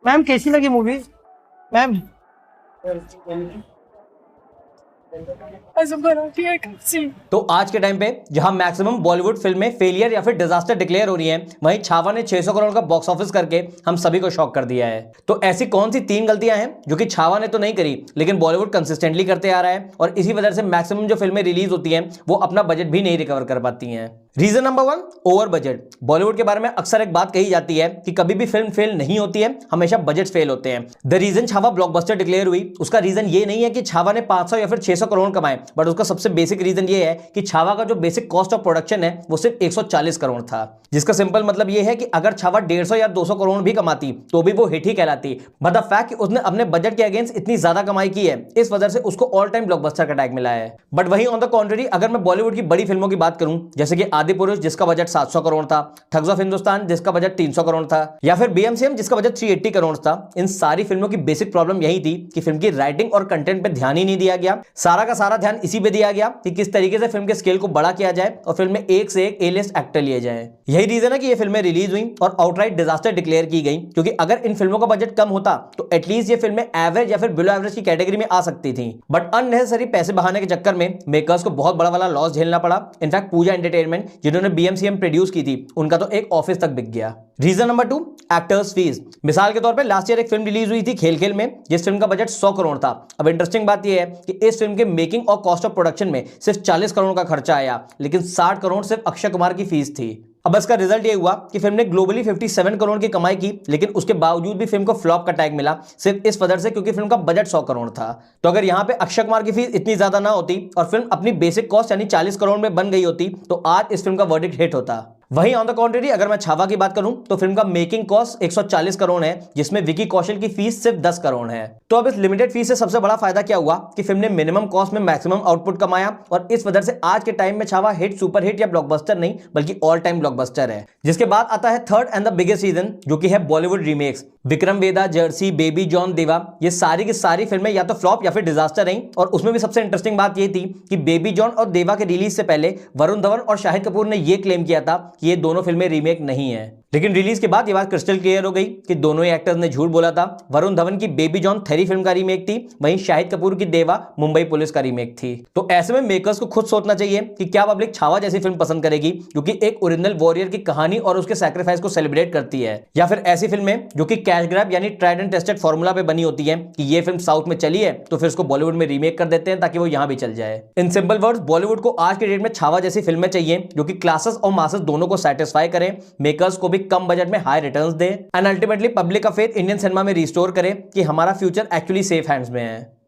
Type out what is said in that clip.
Ma'am कैसी लगी movie ma'am? तो आज के टाइम पे जहां मैक्सिमम बॉलीवुड फिल्में फेलियर या फिर डिजास्टर डिक्लेयर हो रही हैं, वहीं छावा ने 600 करोड़ का बॉक्स ऑफिस करके हम सभी को शॉक कर दिया है। तो ऐसी कौन सी 3 गलतियां हैं जो कि छावा ने तो नहीं करी, लेकिन बॉलीवुड कंसिस्टेंटली करते आ रहा है, और इसी वजह से मैक्सिमम जो फिल्में रिलीज होती हैं वो अपना बजट भी नहीं रिकवर कर पाती हैं। Reason number 1, over budget. Bollywood के बारे में अक्सर एक बात कही जाती है कि कभी भी फिल्म फेल नहीं होती है, हमेशा बजट फेल होते हैं। The reason Chhaava blockbuster declare हुई, उसका रीजन ये नहीं है कि छावा ने 500 या फिर 600 करोड़ कमाए, बट उसका सबसे बेसिक रीजन ये है कि छावा का जो बेसिक कॉस्ट ऑफ प्रोडक्शन है वो सिर्फ 140 करोड़ था, जिसका सिंपल मतलब ये है कि अगर छावा 150 या 200 करोड़ भी कमाती तो भी वो हिट ही कहलाती। बट द फैक्ट कि उसने अपने बजट के अगेंस्ट इतनी ज्यादा कमाई की है, इस वजह से उसको ऑल टाइम ब्लॉकबस्टर का टैग मिला है। बट वहीं ऑन द कॉन्ट्री, अगर मैं बॉलीवुड की बड़ी फिल्मों की बात करूं, जैसे कि आदि पुरुष जिसका बजट 700 करोड़ था, ठग्स ऑफ हिंदुस्तान जिसका बजट 300 करोड़ था, या फिर बीएमसीएम जिसका बजट 380 करोड़ था, इन सारी फिल्मों की बेसिक प्रॉब्लम यही थी कि फिल्म की राइटिंग और कंटेंट पे ध्यान ही नहीं दिया गया। सारा का सारा ध्यान इसी पे दिया गया कि किस तरीके से फिल्म के स्केल को बड़ा किया जाए और फिल्म में एक से एक ए लिस्ट एक्टर लिए जाए। यही रीजन है कि ये फिल्में रिलीज हुई और आउटराइट डिजास्टर डिक्लेयर की गई, क्योंकि अगर इन फिल्मों का बजट कम होता तो एटलीस्ट ये फिल्में एवरेज या फिर बिलो एवरेज की कैटेगरी में आ सकती थी। बट अननेसेसरी पैसे बहाने के चक्कर में मेकर्स को बहुत बड़ा वाला लॉस झेलना पड़ा। इनफैक्ट पूजा एंटरटेनमेंट जिन्होंने बीएमसीएम प्रोड्यूस की थी, उनका तो एक ऑफिस तक बिक गया। Reason number 2, actors fees. मिसाल के तौर पे लास्ट ईयर एक फिल्म रिलीज हुई थी खेल खेल में, जिस फिल्म का बजट 100 करोड़ था। अब इंटरेस्टिंग बात यह है कि इस फिल्म के मेकिंग और कॉस्ट ऑफ प्रोडक्शन में सिर्फ 40 करोड़ का खर्चा आया, लेकिन 60 करोड़ सिर्फ अक्षय कुमार की फीस थी। अब इसका रिजल्ट ये हुआ कि फिल्म ने ग्लोबली 57 करोड़ की कमाई की, लेकिन उसके बावजूद भी फिल्म को फ्लॉप का टैग मिला, सिर्फ इस वजह से क्योंकि फिल्म का बजट 100 करोड़ था। तो अगर यहां पे अक्षय कुमार की फीस इतनी ज्यादा ना होती और फिल्म अपनी बेसिक कॉस्ट यानी 40 करोड़ में बन गई होती, तो आज इस फिल्म का वर्डिक्ट हिट होता। वहीं ऑन द कॉन्ट्री, अगर मैं छावा की बात करूं तो फिल्म का मेकिंग कॉस्ट 140 करोड़ है, जिसमें विकी कौशल की फीस सिर्फ 10 करोड़ है। तो अब इस लिमिटेड फीस से सबसे बड़ा फायदा क्या हुआ कि फिल्म ने मिनिमम कॉस्ट में मैक्सिमम आउटपुट कमाया, और इस वजह से आज के टाइम में छावा हिट, सुपर हिट या ब्लॉकबस्टर नहीं बल्कि ऑल टाइम ब्लॉकबस्टर है। जिसके बाद आता है third and the biggest reason, जो कि है Bollywood remakes. Vikram Vedha, Jersey, baby John, Deva, ये सारी की सारी फिल्में या तो फ्लॉप या फिर डिजास्टर रही। और उसमें भी सबसे इंटरेस्टिंग बात यह थी कि बेबी जॉन और देवा के रिलीज से पहले वरुण धवन और शाहिद कपूर ने यह क्लेम किया था कि ये दोनों फिल्में रीमेक नहीं है, लेकिन रिलीज के बाद ये बात क्रिस्टल क्लियर हो गई कि दोनों ही एक्टर्स ने झूठ बोला था। वरुण धवन की बेबी जॉन थेरी फिल्म का रीमेक थी, वहीं शाहिद कपूर की देवा मुंबई पुलिस का रीमेक थी। तो ऐसे में मेकर्स को खुद सोचना चाहिए कि क्या पब्लिक छावा जैसी फिल्म पसंद करेगी जो कि एक ओरिजिनल वॉरियर की कहानी और उसके सैक्रिफाइस को सेलिब्रेट करती है, या फिर ऐसी फिल्में जो कि कैश ग्रैब यानी ट्राइड एंड टेस्टेड फॉर्मूला पे बनी होती है कि ये फिल्म साउथ में चली है तो फिर उसको बॉलीवुड में रीमेक कर देते हैं ताकि वो यहां भी चल जाए। इन सिंपल वर्ड्स, बॉलीवुड को आज के डेट में छावा जैसी फिल्में चाहिए जो कि क्लासेस और मासेस दोनों को सेटिस्फाई करें, मेकर्स को भी कम बजट में high returns they, and ultimately public का फेथ इंडियन सिनेमा में रिस्टोर करे कि हमारा फ्यूचर एक्चुअली सेफ हैंड्स में है।